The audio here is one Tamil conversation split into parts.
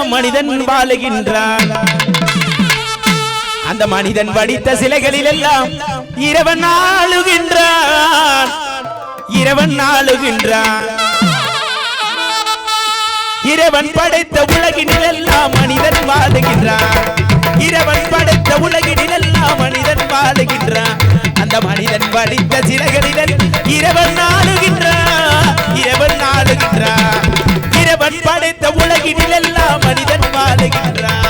எல்லாம் மனிதன் வாழுகின்றான். அந்த மனிதன் வடித்த சிலைகளில் எல்லாம் இறைவன் ஆளுகின்றான். இறைவன் ஆளுகின்றான். இறைவன் படைத்த உலகினில் எல்லாம் மனிதன் வாழுகின்றான். இறைவன் படைத்த உலகினில் எல்லாம் மனிதன் வாழுகின்றான். அந்த மனிதன் வடித்த சிலைகளில் இறைவன் ஆளுகின்றான். இறைவன் ஆளுகின்றான். இறைவன் படைத்த உலகினில் எல்லாம் மனிதன் வாழுகின்றான்.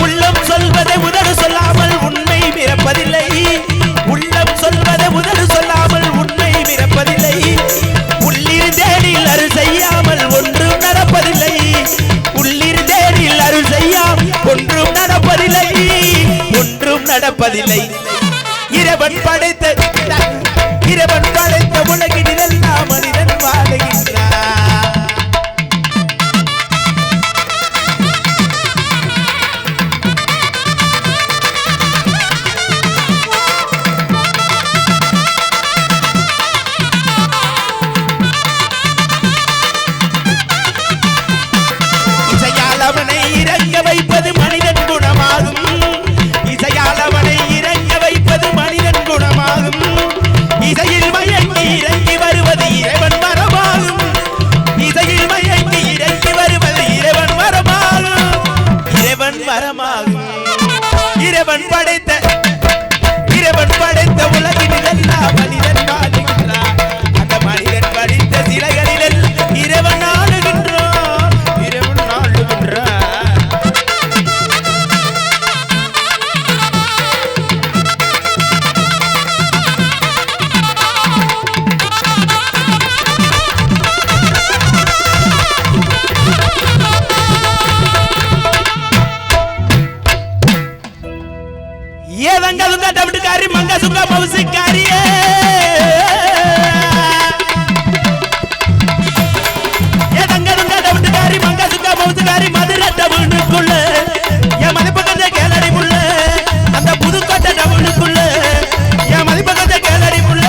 உள்ளம் சொல்வதை உதடு சொல்லாமல் உண்மை மிரப்பதில்லை. உள்ளிரு தேடில் அருள் செய்யாமல் ஒன்றும் நடப்பதில்லை. உள்ளிரு தேடில் அருள் செய்யாமல் ஒன்றும் நடப்பதில்லை. ஒன்றும் நடப்பதில்லை. இறைவன் படைத்த உலகினில் எல்லாம் மனிதன் வாழுகின்றான். வைப்பது மனிதன் குணமாகும். இசையால் அவனை இறங்க வைப்பது மனிதன் குணமாகும். இசையில் மயங்கி இறங்கி வருவது இறைவன் வரமாகும். இசையில் மயங்கி இறங்கி வருவது இறைவன் வரமாகும். இறைவன் வரமாகும். இறைவன் படைத்த உலகினில் எல்லாம் மனிதன் வாழுகின்றான். அந்த மனிதன் படைத்த சிலைகளில் இறைவன் ஆளுகின்றான். இறைவன் ஆளுகின்றான். டபுட்டுக்காரி மங்க சுங்க மவுசிக்காரியே டபுட்டுக்காரி மங்க சுங்க மவுசிக்காரி மதுரை டபுனுக்குள்ள என் மதிப்பகத்தை கேளடி முள்ள. அந்த புதுக்கோட்டை டபுனுக்குள்ள என் மதிப்பகத்தை கேளடி முள்ள.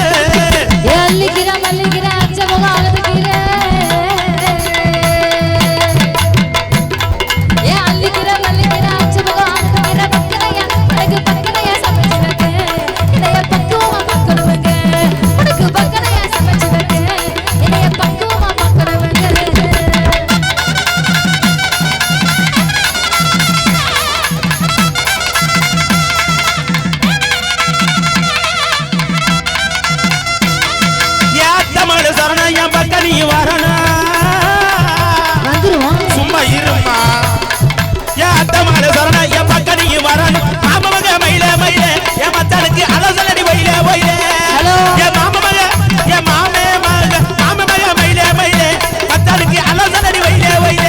சும்மா இருமா என் அத்தமான சரண என் பக்கனியும் வரணும். மாமமக மயில மயில என் மத்தனுக்கு அலசலடி வயில வயில என் மாமமக என் மாமமக மயில மயில மத்தனுக்கு அலசலடி வயில வயில.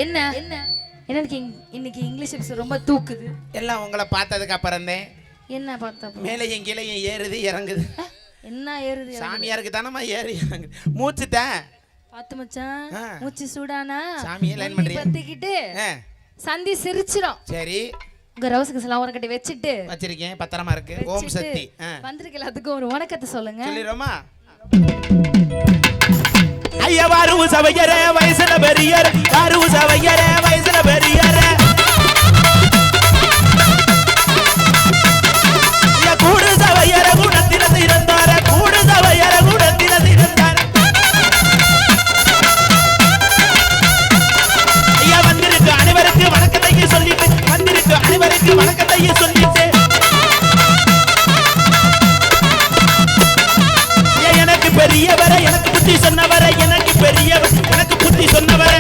என்ன எனக்கு இன்னைக்கு இங்கிலீஷ் ரொம்ப தூக்குது. எல்லாம் உங்களை பார்த்ததுக்கு அப்புறம் தான். என்ன பார்த்தா மேலையும் கீழையும் ஏறுது இறங்குது. என்ன ஏறுது? சாமியாருக்கு தானமா ஏறி இறங்குது. மூச்சுட்டேன் பாத்து மச்சான். மூச்சு சூடானா சாமியே லைன் பண்றீங்க. பத்திக்கிட்டு சந்தி சிரிச்சிரும். சரி உங்க ரவுஸ்க்கு சலாம் கட்டி வச்சிட்டு வச்சிருக்கேன். பத்திரமா இருக்கு. ஓம் சக்தி. வந்திருக்க எல்லாத்துக்கும் ஒரு வணக்கத்தை சொல்லுங்க. சொல்லிரோமா? ஐயா வாரு சவையரே வயசுல பெரியர். வாரு சவையரே வயசுல பெரியர். கூடு சவையர குணத்தில இருந்தார. கூடு சவையர குணத்தில இருந்தார. ஐயா வந்திருக்கு அனைவருக்கு வணக்கத்தையும் சொல்லிட்டு. வந்திருக்கு அனைவருக்கு வணக்கத்தையும் சொல்லிட்டு. எனக்கு பெரியவர எனக்கு புத்தி சொன்னவர. எனக்கு பெரியவர் எனக்கு புத்தி சொன்னவர.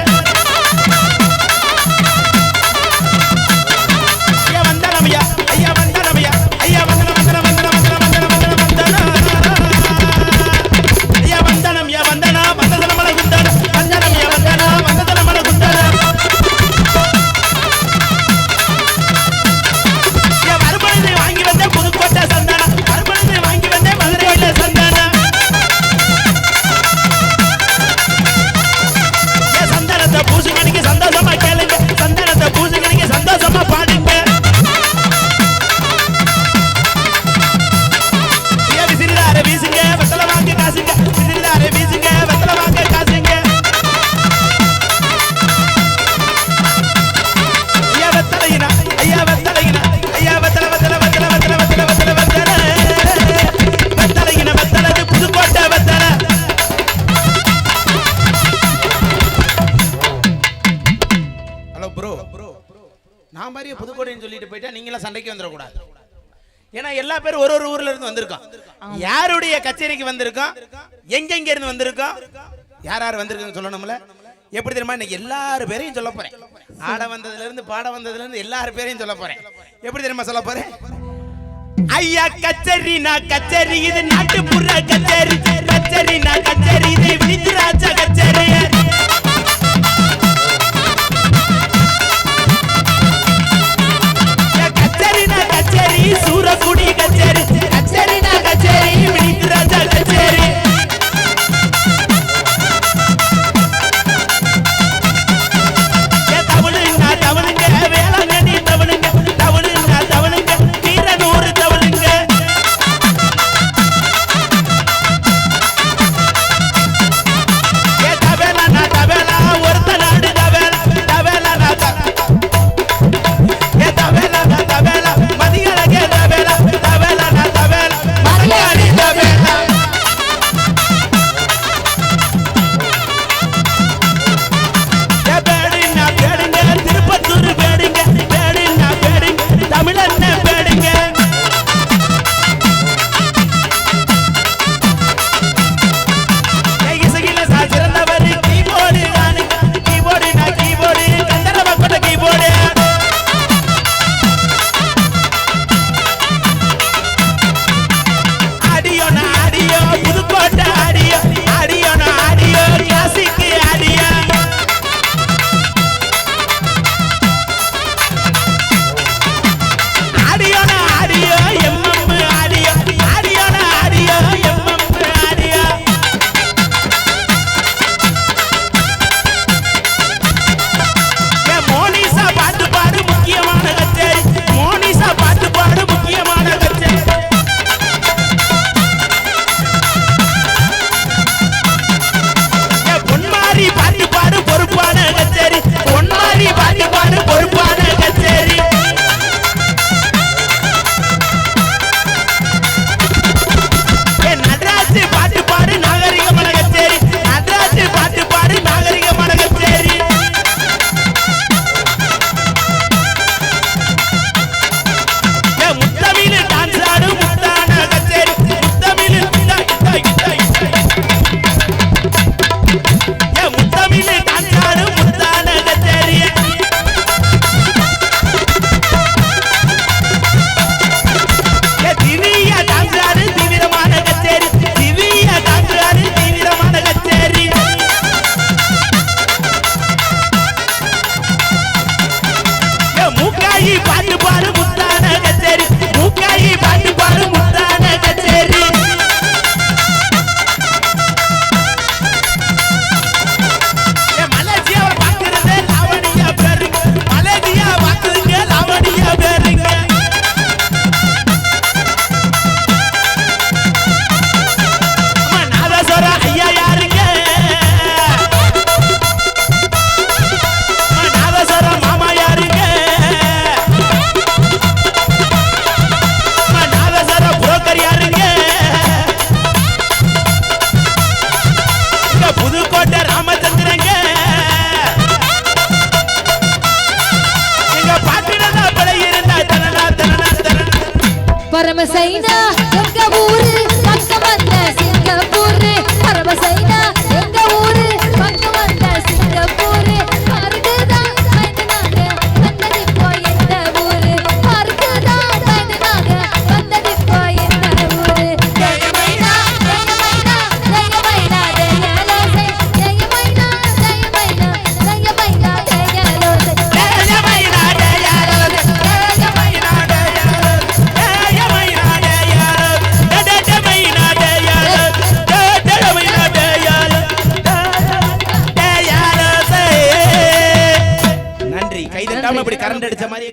எல்லாம் சண்டைக்கு வந்துடக்கூடாது. ஏன்னா எல்லா பேரும் ஒரு ஒரு ஊர்ல இருந்து வந்திருக்கோம். யாருடைய கச்சேரிக்கு வந்திருக்கோம், எங்கெங்க இருந்து வந்திருக்கோம், யார் யார் வந்திருக்குன்னு சொல்லணும்ல. எப்படி தெரியுமா, இன்னைக்கு எல்லாரும் பேரையும் சொல்ல போறேன். ஆட வந்ததுல இருந்து பாட வந்ததுல இருந்து எல்லாரும் பேரையும் சொல்ல போறேன். எப்படி தெரியுமா சொல்ல போறேன்? ஐயா கச்சேரி நான் கச்சேரி, இது நாட்டுப்புற கச்சேரி. கச்சேரி நான் கச்சேரி, இது வினித்ராஜா கச்சேரி. சூரக்குடி கச்சேரி, கச்சேரி நான் கச்சேரி, வினித்ராஜா கச்சேரி. தவளுங்க தவளுங்க, வேளாங்கண்ணி தவளுங்க, தவளுங்க தவளுங்க, வீரனூர் தவளுங்க. தவேலா நான் தவேலா, ஒருத்த நாடு தவேலா, தவேலா நான் தவேலா நான் தவேலா, மதியழகே தவேலா, தவேலா நான் தவேலா, மதியாணி தவேலா. பேடுங்க பேடுங்க, திருப்பத்தூர் பேடுங்க, பேடுங்க பேடுங்க, தமிழன்ன பேடுங்க. இசையில சிறந்தவர் கீபோர்டு நானுங்க, கீபோர்டு நான் கீபோர்டு, கந்தரவ கொண்ட கீபோர்டு. ஆடியோ நான் ஆடியோ, புதுக்கோட்டை ஆடியோ, ஆடியோ நான் ஆடியோ, கிளாசிக்கு ஆடியோ. ஆடியோ நான் ஆடியோ, எம்எம் ஆடியோ, ஆடியோ நான் ஆடியோ, எம்எம் ஆடியோ. மோனிசா பாட்டு பாடு முக்கியமான கச்சேரி, மோனிசா பாட்டு பாடு முக்கியமான கச்சேரி. பொன்மாரி பாட்டு பாடு பொறுப்பான கச்சேரி, பொன்மாரி பாட்டு பாடு பொறுப்பான கச்சேரி. நடராஜ் பாட்டு பாடு நாகரிகமான கச்சேரி, நடராஜ் பாட்டு பாடு நாகரிகமான கச்சேரி. முத்தமிழ் டான்ஸ் ஆடு முத்தான கச்சேரி, முத்தமிழ் முத்தமிழ் டான்ஸ் ஆடு முத்தான கச்சேரி. திவ்ய டான்ஸ் ஆடு தீவிரமான கச்சேரி, திவ்ய டான்ஸ் ஆடு தீவிரமான கச்சேரி. மூக்காயி பாட்டு பாடு முத்தான கச்சேரி, மூக்காயி பாட்டு பாடு முத்தான கச்சேரி. மலேசியாவை பார்க்கிறது லாவணியா பேருங்க, மலேசியா பார்க்குறீங்க லாவணியா பேருங்க. நாதஸ்வர ஐயா யாருங்க, நாதஸ்வர மாமா யாருங்க, நாதஸ்வர புரோக்கர் யாருங்க. இங்க புதுக்கோட்டை ராமச்சந்திரங்க, எங்க பாட்டினதா படை இருந்தா தனனா தனனா தனனா. பரமசைனா எங்க ஊரு, பக்கம் வந்த சிங்கப்பூரு. பரமசைனா எங்க ஊரு, பக்கம் வந்த சிங்கப்பூரு. பார்க்குதான் பயந்துனாங்க வந்தது இப்போ எந்த ஊரு, பார்க்குதான் பயந்துனாங்க வந்தது இப்போ எந்த ஊரு. ஜெயமைனா ஜெயமைனா ஜெயமைனா ஜெயலோசை, ஜெயமைனா ஜெயமைனா ஜெயமைனா ஜெயலோசை, ஜெயமைனா ஜெயலோசை, ஜெயமைனா நன்றி. கைதட்டாம இப்படி கரண்ட் அடிச்ச மாதிரி